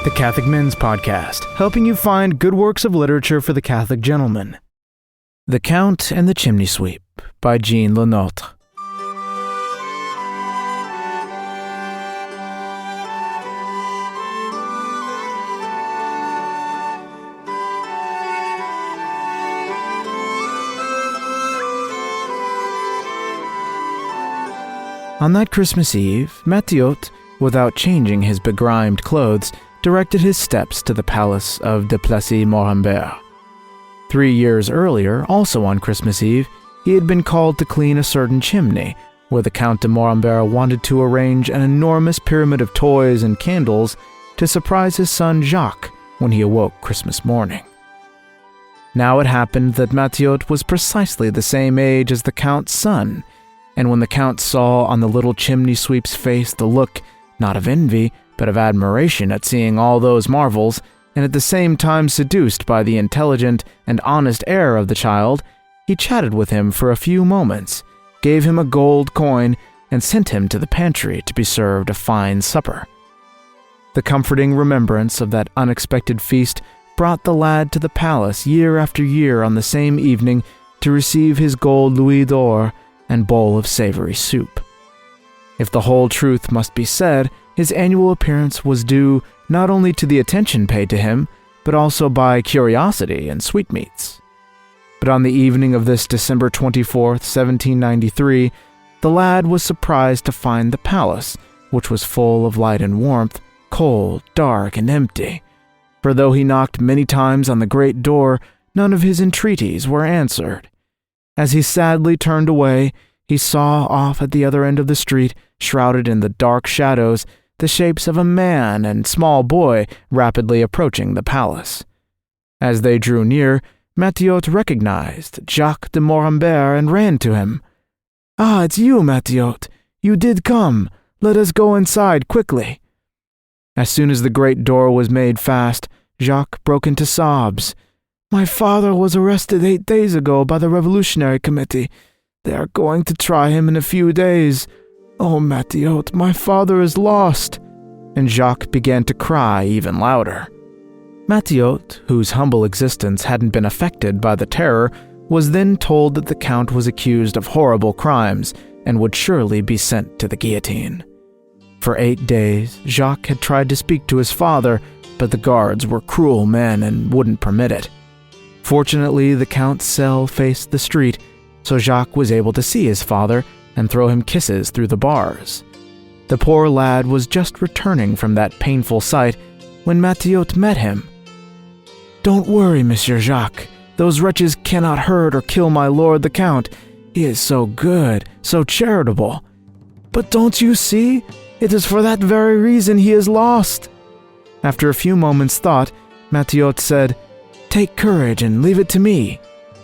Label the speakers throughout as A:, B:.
A: the Catholic Men's Podcast, helping you find good works of literature for the Catholic gentleman. The Count and the Chimney Sweep by Jean Lenôtre. On that Christmas Eve, Matthiot, without changing his begrimed clothes, directed his steps to the palace of de Plessis-Morambert. 3 years earlier, also on Christmas Eve, he had been called to clean a certain chimney, where the Count de Morambert wanted to arrange an enormous pyramid of toys and candles to surprise his son Jacques when he awoke Christmas morning. Now it happened that Matthiot was precisely the same age as the Count's son, and when the Count saw on the little chimney sweep's face the look, not of envy, but of admiration at seeing all those marvels, and at the same time seduced by the intelligent and honest air of the child, he chatted with him for a few moments, gave him a gold coin, and sent him to the pantry to be served a fine supper. The comforting remembrance of that unexpected feast brought the lad to the palace year after year on the same evening to receive his gold louis d'or and bowl of savory soup. If the whole truth must be said, his annual appearance was due not only to the attention paid to him, but also by curiosity and sweetmeats. But on the evening of this December 24th, 1793, the lad was surprised to find the palace, which was full of light and warmth, cold, dark, and empty. For though he knocked many times on the great door, none of his entreaties were answered. As he sadly turned away, he saw off at the other end of the street, shrouded in the dark shadows, the shapes of a man and small boy rapidly approaching the palace. As they drew near, Matthiot recognized Jacques de Morambert and ran to him. "Ah, it's you, Matthiot. You did come. Let us go inside quickly." As soon as the great door was made fast, Jacques broke into sobs. "My father was arrested 8 days ago by the Revolutionary Committee. They are going to try him in a few days. Oh, Matthiot, my father is lost." And Jacques began to cry even louder. Matthiot, whose humble existence hadn't been affected by the terror, was then told that the Count was accused of horrible crimes and would surely be sent to the guillotine. For 8 days, Jacques had tried to speak to his father, but the guards were cruel men and wouldn't permit it. Fortunately, the Count's cell faced the street, so Jacques was able to see his father and throw him kisses through the bars. The poor lad was just returning from that painful sight when Matthiot met him. "Don't worry, Monsieur Jacques. Those wretches cannot hurt or kill my lord the Count. He is so good, so charitable. But don't you see? It is for that very reason he is lost." After a few moments' thought, Matthiot said, "Take courage and leave it to me."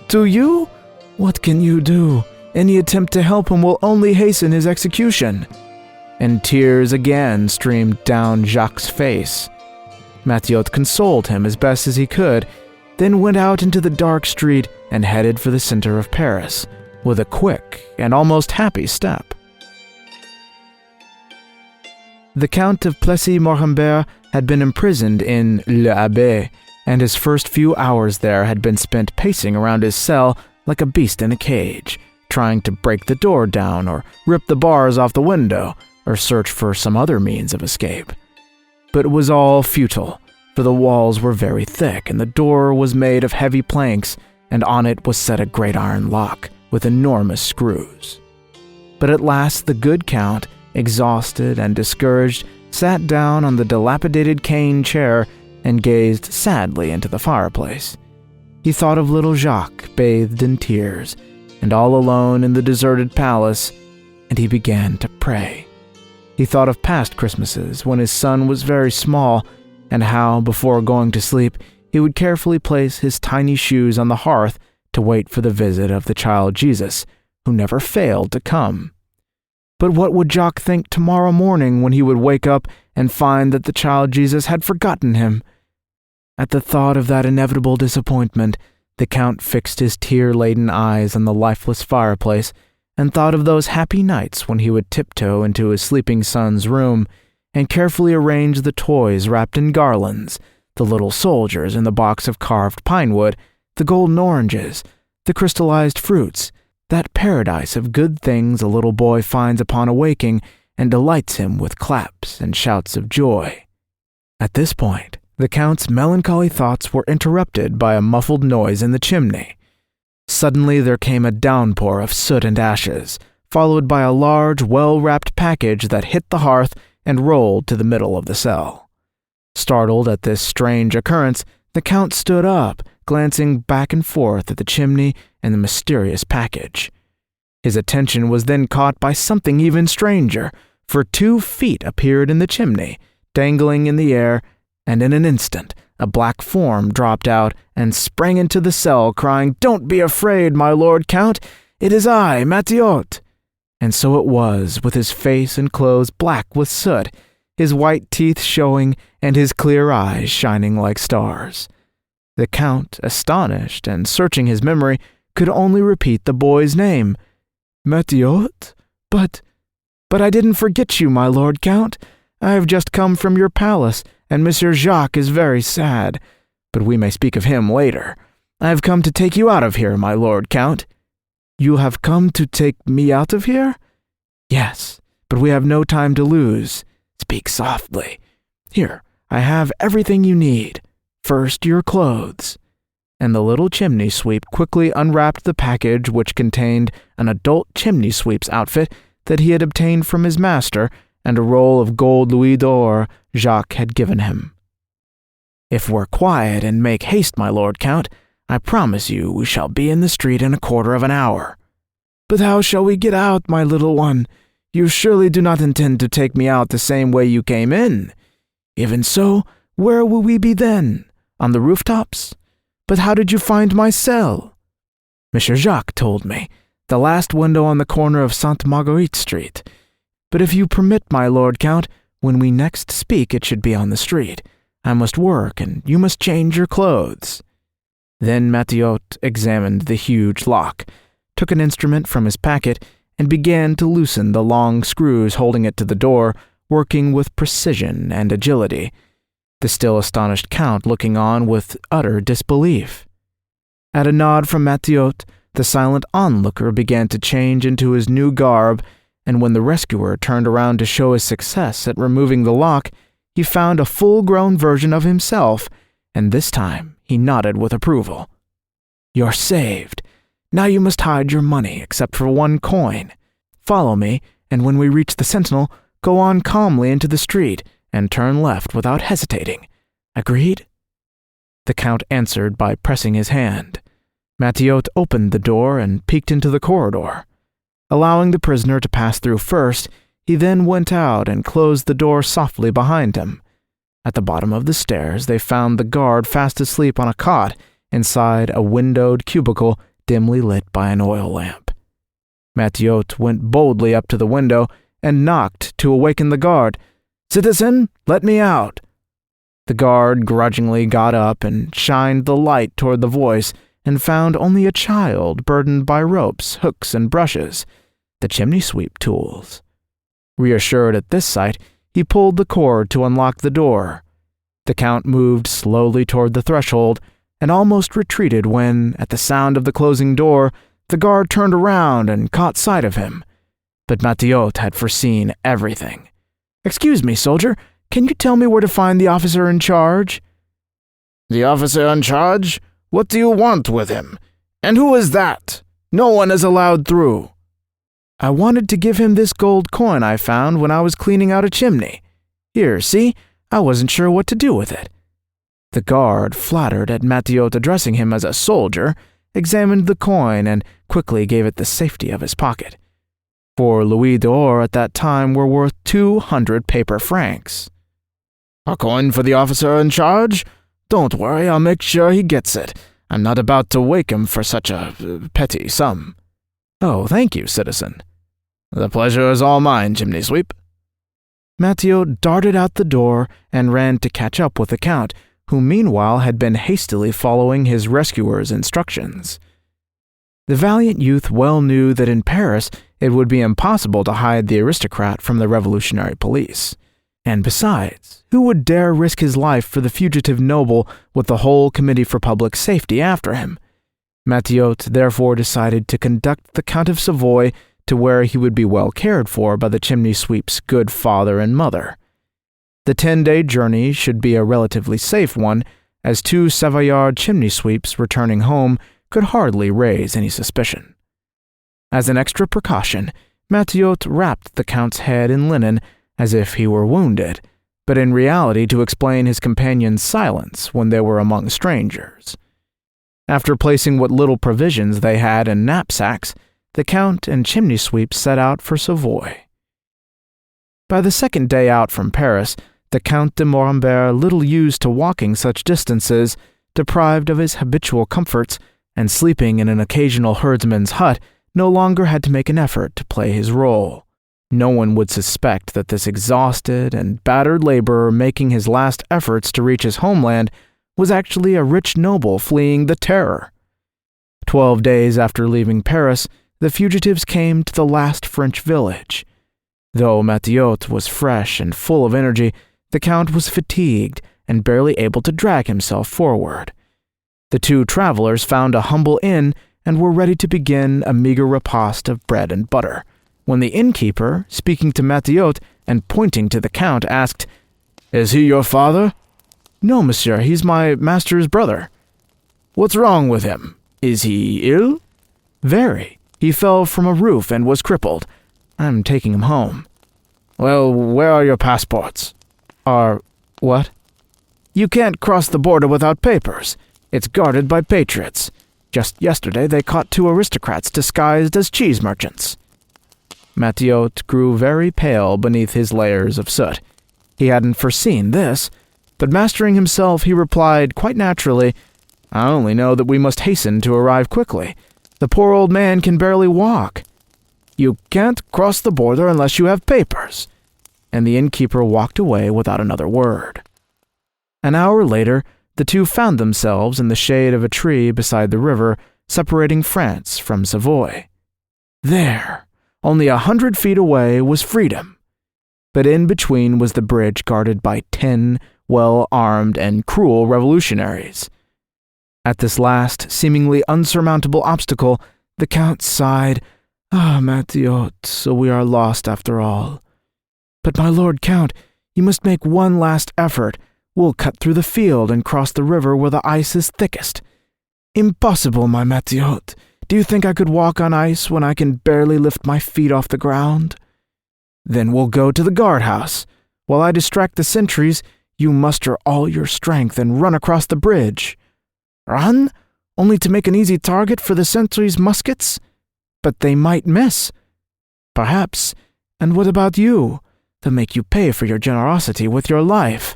A: "To you? What can you do? Any attempt to help him will only hasten his execution." And tears again streamed down Jacques' face. Matthiot consoled him as best as he could, then went out into the dark street and headed for the center of Paris, with a quick and almost happy step. The Count of Plessis-Morambert had been imprisoned in l'Abbaye, and his first few hours there had been spent pacing around his cell like a beast in a cage, trying to break the door down or rip the bars off the window or search for some other means of escape. But it was all futile, for the walls were very thick and the door was made of heavy planks, and on it was set a great iron lock with enormous screws. But at last the good Count, exhausted and discouraged, sat down on the dilapidated cane chair and gazed sadly into the fireplace. He thought of little Jacques bathed in tears, and all alone in the deserted palace, and he began to pray. He thought of past Christmases when his son was very small, and how, before going to sleep, he would carefully place his tiny shoes on the hearth to wait for the visit of the child Jesus, who never failed to come. But what would Jacques think tomorrow morning when he would wake up and find that the child Jesus had forgotten him? At the thought of that inevitable disappointment, the Count fixed his tear-laden eyes on the lifeless fireplace and thought of those happy nights when he would tiptoe into his sleeping son's room and carefully arranged the toys wrapped in garlands, the little soldiers in the box of carved pine wood, the golden oranges, the crystallized fruits, that paradise of good things a little boy finds upon awaking and delights him with claps and shouts of joy. At this point, the Count's melancholy thoughts were interrupted by a muffled noise in the chimney. Suddenly there came a downpour of soot and ashes, followed by a large, well-wrapped package that hit the hearth and rolled to the middle of the cell. Startled at this strange occurrence, the Count stood up, glancing back and forth at the chimney and the mysterious package. His attention was then caught by something even stranger, for 2 feet appeared in the chimney, dangling in the air, and in an instant a black form dropped out and sprang into the cell, crying, "Don't be afraid, my Lord Count! It is I, Mathiot!" And so it was, with his face and clothes black with soot, his white teeth showing, and his clear eyes shining like stars. The Count, astonished and searching his memory, could only repeat the boy's name. "Mathiot? But I didn't forget you, my Lord Count. I have just come from your palace, and Monsieur Jacques is very sad. But we may speak of him later. I have come to take you out of here, my Lord Count." "You have come to take me out of here?" "Yes, but we have no time to lose. Speak softly. Here, I have everything you need. First, your clothes." And the little chimney sweep quickly unwrapped the package, which contained an adult chimney sweep's outfit that he had obtained from his master, and a roll of gold louis d'or Jacques had given him. "If we're quiet and make haste, my Lord Count, I promise you we shall be in the street in a quarter of an hour." "But how shall we get out, my little one? You surely do not intend to take me out the same way you came in. Even so, where will we be then? On the rooftops? But how did you find my cell?" "Monsieur Jacques told me. The last window on the corner of Sainte Marguerite Street. But if you permit, my Lord Count, when we next speak it should be on the street. I must work, and you must change your clothes." Then Mathiot examined the huge lock, took an instrument from his packet, and began to loosen the long screws holding it to the door, working with precision and agility, the still astonished Count looking on with utter disbelief. At a nod from Mathiot, the silent onlooker began to change into his new garb, and when the rescuer turned around to show his success at removing the lock, he found a full-grown version of himself, and this time he nodded with approval. "You're saved. Now you must hide your money, except for 1 coin. Follow me, and when we reach the sentinel, go on calmly into the street, and turn left without hesitating. Agreed?" The Count answered by pressing his hand. Mathiot opened the door and peeked into the corridor. Allowing the prisoner to pass through first, he then went out and closed the door softly behind him. At the bottom of the stairs they found the guard fast asleep on a cot inside a windowed cubicle dimly lit by an oil lamp. Mathiot went boldly up to the window and knocked to awaken the guard. "Citizen, let me out." The guard grudgingly got up and shined the light toward the voice, and found only a child burdened by ropes, hooks, and brushes, the chimney-sweep tools. Reassured at this sight, he pulled the cord to unlock the door. The Count moved slowly toward the threshold, and almost retreated when, at the sound of the closing door, the guard turned around and caught sight of him. But Mathiot had foreseen everything. "Excuse me, soldier, can you tell me where to find the officer in charge?"
B: "The officer in charge? What do you want with him? And who is that? No one is allowed through."
A: "I wanted to give him this gold coin I found when I was cleaning out a chimney. Here, see, I wasn't sure what to do with it." The guard, flattered at Mathiot addressing him as a soldier, examined the coin and quickly gave it the safety of his pocket. 4 louis d'or at that time were worth 200 paper francs.
B: "A coin for the officer in charge? Don't worry, I'll make sure he gets it. I'm not about to wake him for such a petty sum."
A: "Oh, thank you, citizen."
B: "The pleasure is all mine, chimney sweep."
A: Mathiot darted out the door and ran to catch up with the Count, who meanwhile had been hastily following his rescuer's instructions. The valiant youth well knew that in Paris it would be impossible to hide the aristocrat from the revolutionary police. And besides, who would dare risk his life for the fugitive noble with the whole Committee for Public Safety after him? Mattiote therefore decided to conduct the Count of Savoy to where he would be well cared for by the chimney sweep's good father and mother. The 10-day journey should be a relatively safe one, as 2 Savoyard chimney sweeps returning home could hardly raise any suspicion. As an extra precaution, Mattiote wrapped the Count's head in linen as if he were wounded, but in reality to explain his companion's silence when they were among strangers. After placing what little provisions they had in knapsacks, the Count and chimney sweep set out for Savoy. By the 2nd day out from Paris, the Count de Montembert, little used to walking such distances, deprived of his habitual comforts, and sleeping in an occasional herdsman's hut, no longer had to make an effort to play his role. No one would suspect that this exhausted and battered laborer making his last efforts to reach his homeland was actually a rich noble fleeing the Terror. 12 days after leaving Paris, the fugitives came to the last French village. Though Mattiote was fresh and full of energy, the Count was fatigued and barely able to drag himself forward. The 2 travelers found a humble inn and were ready to begin a meager repast of bread and butter, when the innkeeper, speaking to Mattiote and pointing to the Count, asked, "Is he your father?" "No, monsieur, he's my master's brother." "What's wrong with him? Is he ill?" "Very. He fell from a roof and was crippled. I'm taking him home." "Well, where are your passports?" What?" "You can't cross the border without papers. It's guarded by patriots. Just yesterday they caught 2 aristocrats disguised as cheese merchants." Mattiote grew very pale beneath his layers of soot. He hadn't foreseen this, but mastering himself he replied quite naturally, "I only know that we must hasten to arrive quickly. The poor old man can barely walk." "You can't cross the border unless you have papers." And the innkeeper walked away without another word. An hour later, the 2 found themselves in the shade of a tree beside the river, separating France from Savoy. There, only 100 feet away, was freedom. But in between was the bridge guarded by 10 well-armed and cruel revolutionaries. At this last, seemingly unsurmountable obstacle, the Count sighed, "Ah, Mattiote, so we are lost after all. But my Lord Count, you must make one last effort. We'll cut through the field and cross the river where the ice is thickest." "Impossible, my Mattiote. Do you think I could walk on ice when I can barely lift my feet off the ground?" "Then we'll go to the guardhouse. While I distract the sentries, you muster all your strength and run across the bridge." "Run? Only to make an easy target for the sentries' muskets?" "But they might miss." "Perhaps. And what about you? They'll make you pay for your generosity with your life."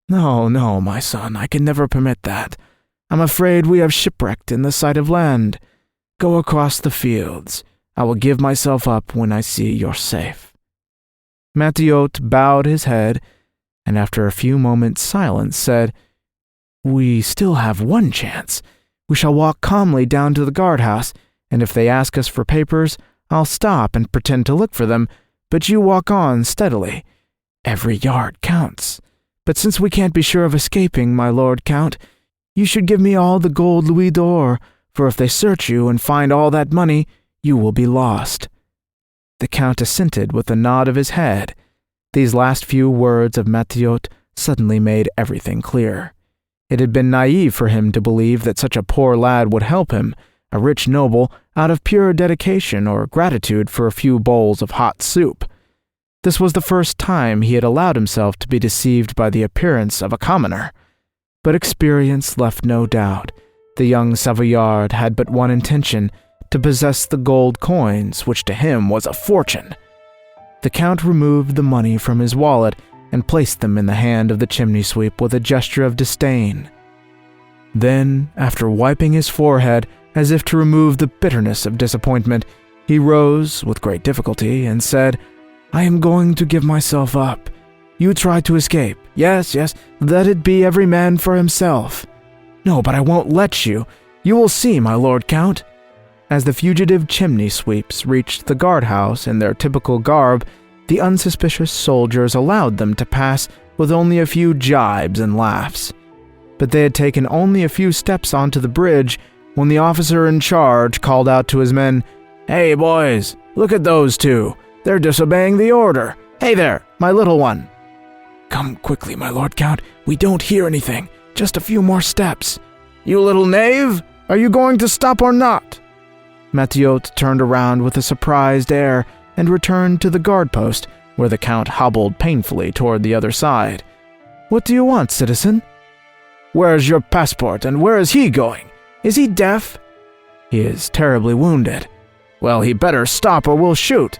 A: "No, no, my son, I can never permit that. I'm afraid we have shipwrecked in the sight of land. Go across the fields. I will give myself up when I see you're safe." Mattiote bowed his head, and after a few moments' silence said, "We still have one chance. We shall walk calmly down to the guardhouse, and if they ask us for papers, I'll stop and pretend to look for them, but you walk on steadily. Every yard counts. But since we can't be sure of escaping, my Lord Count, you should give me all the gold louis d'or, for if they search you and find all that money, you will be lost." The Count assented with a nod of his head. These last few words of Mattiote suddenly made everything clear. It had been naive for him to believe that such a poor lad would help him, a rich noble, out of pure dedication or gratitude for a few bowls of hot soup. This was the first time he had allowed himself to be deceived by the appearance of a commoner. But experience left no doubt. The young Savoyard had but one intention, to possess the gold coins, which to him was a fortune. The Count removed the money from his wallet and placed them in the hand of the chimney sweep with a gesture of disdain. Then, after wiping his forehead as if to remove the bitterness of disappointment, he rose with great difficulty and said, "I am going to give myself up. You try to escape. Yes, let it be every man for himself." "No, but I won't let you. You will see, my Lord Count." As the fugitive chimney sweeps reached the guardhouse in their typical garb, the unsuspicious soldiers allowed them to pass with only a few jibes and laughs. But they had taken only a few steps onto the bridge when the officer in charge called out to his men, "Hey, boys, look at those two. They're disobeying the order. Hey there, my little one." "Come quickly, my Lord Count. We don't hear anything. Just a few more steps."
B: "You little knave! Are you going to stop or not?"
A: Mathiot turned around with a surprised air and returned to the guard post, where the Count hobbled painfully toward the other side. "What do you want, citizen?"
B: "Where's your passport, and where is he going?
A: Is he deaf?" "He is terribly wounded."
B: "Well, he better stop or we'll shoot."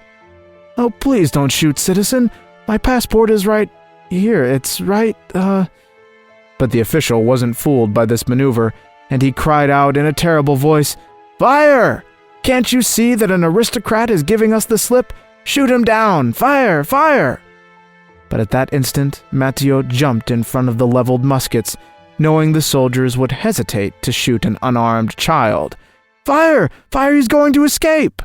A: "Oh, please don't shoot, citizen. My passport is right here. It's right, But the official wasn't fooled by this maneuver, and he cried out in a terrible voice, "Fire! Can't you see that an aristocrat is giving us the slip? Shoot him down! Fire! Fire!" But at that instant, Mathiot jumped in front of the leveled muskets, knowing the soldiers would hesitate to shoot an unarmed child. "Fire! Fire! He's going to escape!"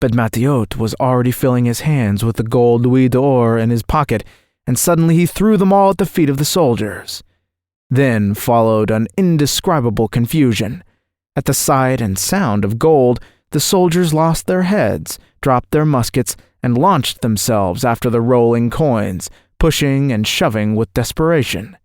A: But Mathiot was already filling his hands with the gold louis d'or in his pocket, and suddenly he threw them all at the feet of the soldiers. Then followed an indescribable confusion. At the sight and sound of gold, the soldiers lost their heads, dropped their muskets, and launched themselves after the rolling coins, pushing and shoving with desperation.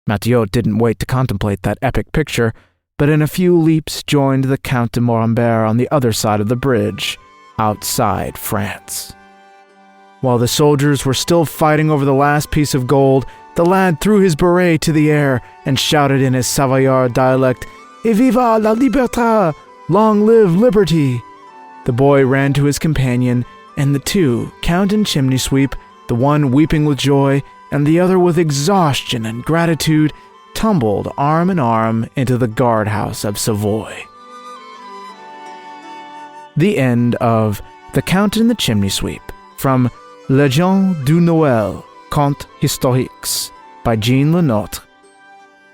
A: Mathiot didn't wait to contemplate that epic picture, but in a few leaps joined the Count de Montembert on the other side of the bridge, outside France. While the soldiers were still fighting over the last piece of gold, the lad threw his beret to the air and shouted in his Savoyard dialect, "Et viva la liberté! Long live liberty!" The boy ran to his companion, and the two, Count and Chimney Sweep, the one weeping with joy and the other with exhaustion and gratitude, tumbled arm in arm into the guardhouse of Savoy. The end of The Count and the Chimney Sweep, from Légendes du Noël, contes historiques, by Jean Lenôtre.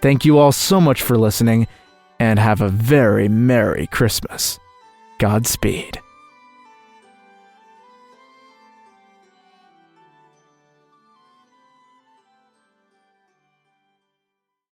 A: Thank you all so much for listening, and have a very Merry Christmas. Godspeed.